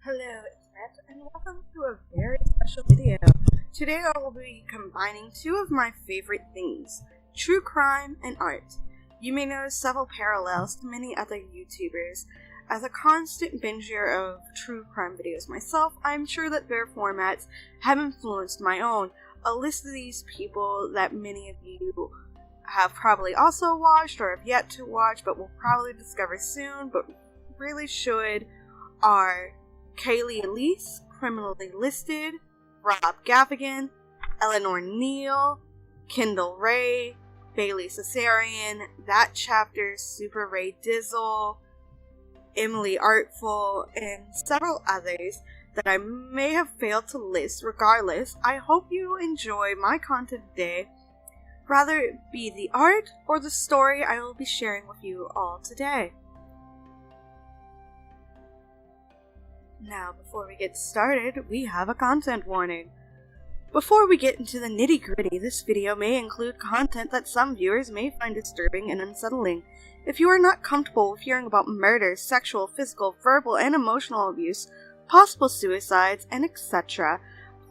Hello, it's Matt, and welcome to a very special video. Today I will be combining two of my favorite things, true crime and art. You may notice several parallels to many other YouTubers. As a constant binger of true crime videos myself, I'm sure that their formats have influenced my own. A list of these people that many of you have probably also watched or have yet to watch, but will probably discover soon, but really should, are Kaylee Elise, Criminally Listed, Rob Gaffigan, Eleanor Neal, Kendall Ray, Bailey Cesarian, That Chapter, Super Ray Dizzle, Emily Artful, and several others that I may have failed to list. Regardless, I hope you enjoy my content today, whether it be the art or the story I will be sharing with you all today. Now, before we get started, we have a content warning. Before we get into the nitty-gritty, this video may include content that some viewers may find disturbing and unsettling. If you are not comfortable with hearing about murder, sexual, physical, verbal, and emotional abuse, possible suicides, and etc.,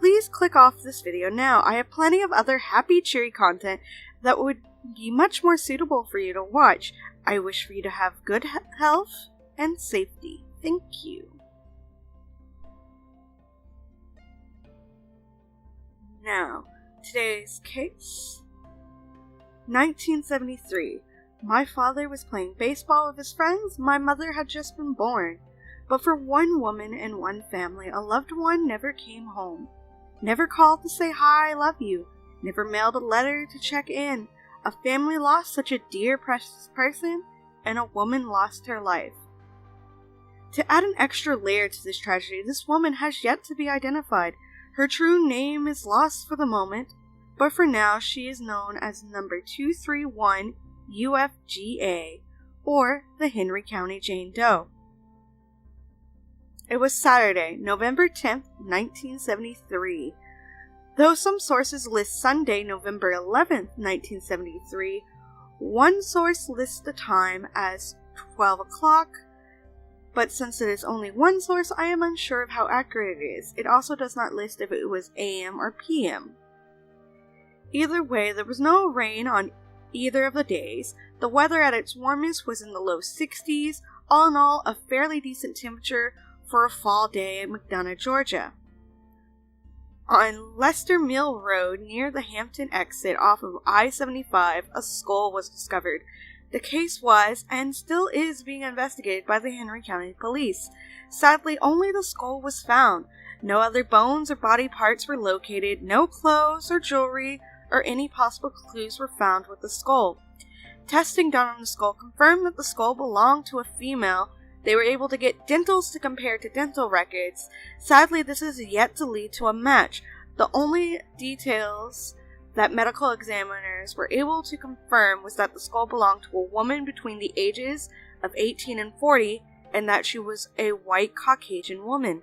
please click off this video now. I have plenty of other happy, cheery content that would be much more suitable for you to watch. I wish for you to have good health and safety. Thank you. Now, today's case. 1973. My father was playing baseball with his friends. My mother had just been born. But for one woman and one family, a loved one never came home. Never called to say hi, I love you. Never mailed a letter to check in. A family lost such a dear, precious person, and a woman lost her life. To add an extra layer to this tragedy, this woman has yet to be identified. Her true name is lost for the moment, but for now she is known as number 231 UFGA, or the Henry County Jane Doe. It was Saturday, November 10th, 1973. Though some sources list Sunday, November 11th, 1973, one source lists the time as 12 o'clock, but since it is only one source, I am unsure of how accurate it is. It also does not list if it was AM or PM. Either way, there was no rain on either of the days. The weather at its warmest was in the low 60s. All in all, a fairly decent temperature for a fall day in McDonough, Georgia. On Lester Mill Road, near the Hampton exit off of I-75, a skull was discovered. The case was, and still is, being investigated by the Henry County Police. Sadly, only the skull was found. No other bones or body parts were located, no clothes or jewelry or any possible clues were found with the skull. Testing done on the skull confirmed that the skull belonged to a female. They were able to get dentals to compare to dental records. Sadly, this is yet to lead to a match. The only details that medical examiners were able to confirm was that the skull belonged to a woman between the ages of 18 and 40, and that she was a white Caucasian woman,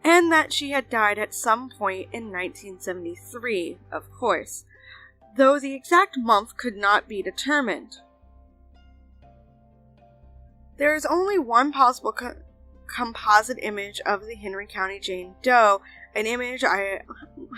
and that she had died at some point in 1973, of course, though the exact month could not be determined. There is only one possible composite image of the Henry County Jane Doe, an image I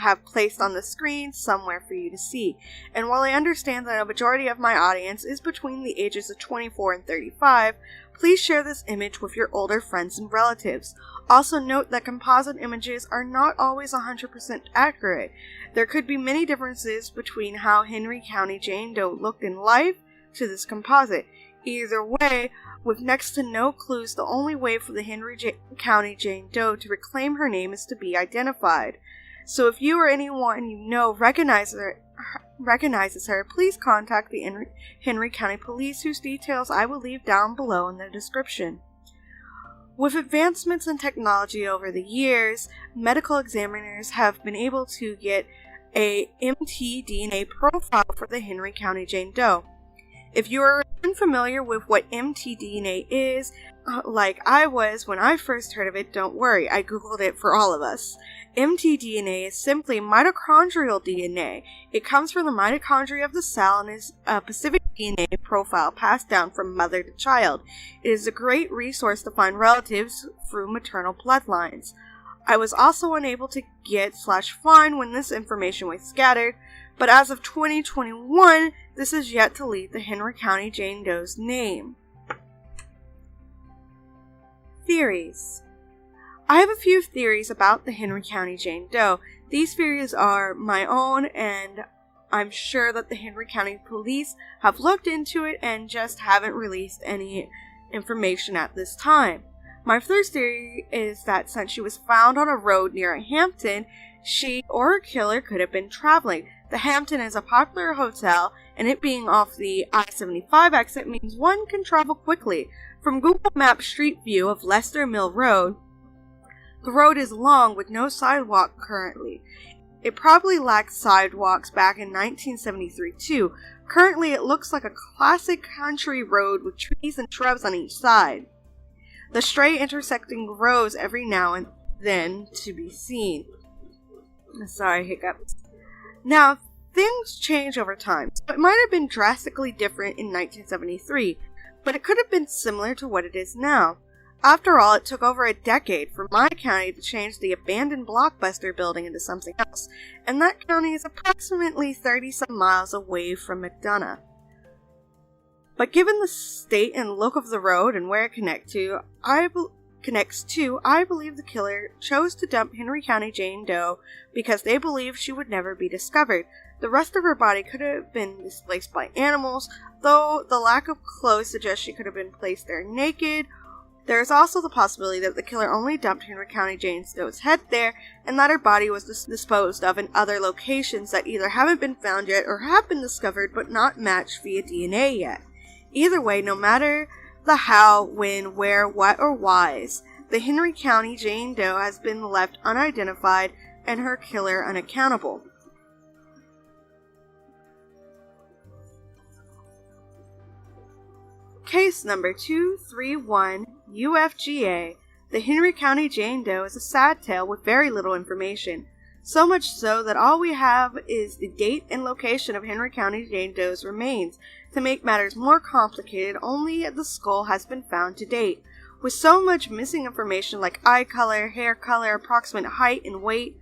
have placed on the screen somewhere for you to see. And while I understand that a majority of my audience is between the ages of 24 and 35, please share this image with your older friends and relatives. Also note that composite images are not always 100% accurate. There could be many differences between how Henry County Jane Doe looked in life to this composite. Either way, with next to no clues, the only way for the Henry County Jane Doe to reclaim her name is to be identified. So if you or anyone you know recognizes her, please contact the Henry County Police, whose details I will leave down below in the description. With advancements in technology over the years, medical examiners have been able to get a mtDNA profile for the Henry County Jane Doe. If you are unfamiliar with what mtDNA is, like I was when I first heard of it, don't worry, I googled it for all of us. mtDNA is simply mitochondrial DNA. It comes from the mitochondria of the cell and is a specific DNA profile passed down from mother to child. It is a great resource to find relatives through maternal bloodlines. I was also unable to get/find when this information was scattered, but as of 2021, this is yet to leave the Henry County Jane Doe's name. Theories. I have a few theories about the Henry County Jane Doe. These theories are my own, and I'm sure that the Henry County Police have looked into it and just haven't released any information at this time. My first theory is that since she was found on a road near Hampton, she or her killer could have been traveling. The Hampton is a popular hotel, and it being off the I-75 exit means one can travel quickly. From Google Maps Street View of Leicester Mill Road, the road is long with no sidewalk currently. It probably lacked sidewalks back in 1973 too. Currently it looks like a classic country road with trees and shrubs on each side. The stray intersecting grows every now and then to be seen. Sorry, hiccups. Now, things change over time, so it might have been drastically different in 1973, but it could have been similar to what it is now. After all, it took over a decade for my county to change the abandoned Blockbuster building into something else, and that county is approximately 30-some miles away from McDonough. But given the state and look of the road and where it connects to, I believe the killer chose to dump Henry County Jane Doe because they believed she would never be discovered. The rest of her body could have been displaced by animals, though the lack of clothes suggests she could have been placed there naked. There is also the possibility that the killer only dumped Henry County Jane Doe's head there, and that her body was disposed of in other locations that either haven't been found yet or have been discovered but not matched via DNA yet. Either way, no matter the how, when, where, what, or whys, the Henry County Jane Doe has been left unidentified and her killer unaccountable. Case number 231 UFGA. The Henry County Jane Doe is a sad tale with very little information. So much so that all we have is the date and location of Henry County Jane Doe's remains. To make matters more complicated, only the skull has been found to date. With so much missing information like eye color, hair color, approximate height and weight,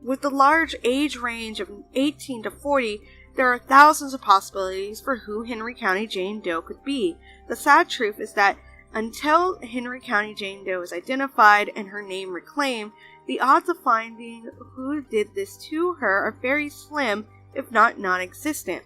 with the large age range of 18 to 40, there are thousands of possibilities for who Henry County Jane Doe could be. The sad truth is that until Henry County Jane Doe is identified and her name reclaimed, the odds of finding who did this to her are very slim, if not non-existent.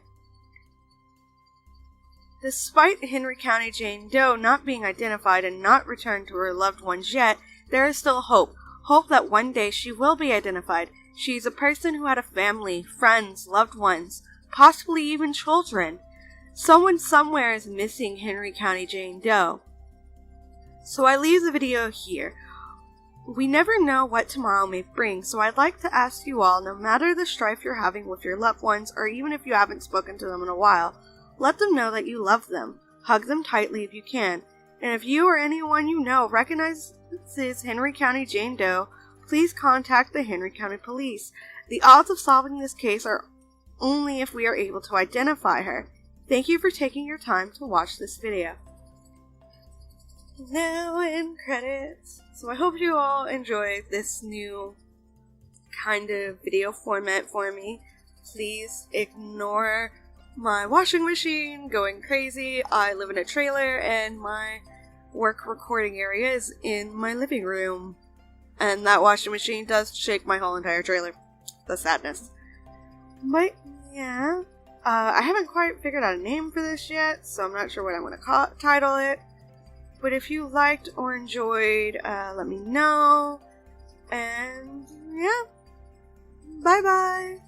Despite Henry County Jane Doe not being identified and not returned to her loved ones yet, there is still hope. Hope that one day she will be identified. She is a person who had a family, friends, loved ones, possibly even children. Someone somewhere is missing Henry County Jane Doe. So I leave the video here. We never know what tomorrow may bring, so I'd like to ask you all, no matter the strife you're having with your loved ones, or even if you haven't spoken to them in a while, let them know that you love them. Hug them tightly if you can. And if you or anyone you know recognizes Henry County Jane Doe, please contact the Henry County Police. The odds of solving this case are only if we are able to identify her. Thank you for taking your time to watch this video. Now in credits. So I hope you all enjoyed this new kind of video format for me. Please ignore my washing machine going crazy. I live in a trailer and my work recording area is in my living room. And that washing machine does shake my whole entire trailer. The sadness. But yeah, I haven't quite figured out a name for this yet, so I'm not sure what I'm going to title it. But if you liked or enjoyed, let me know. And yeah, bye bye.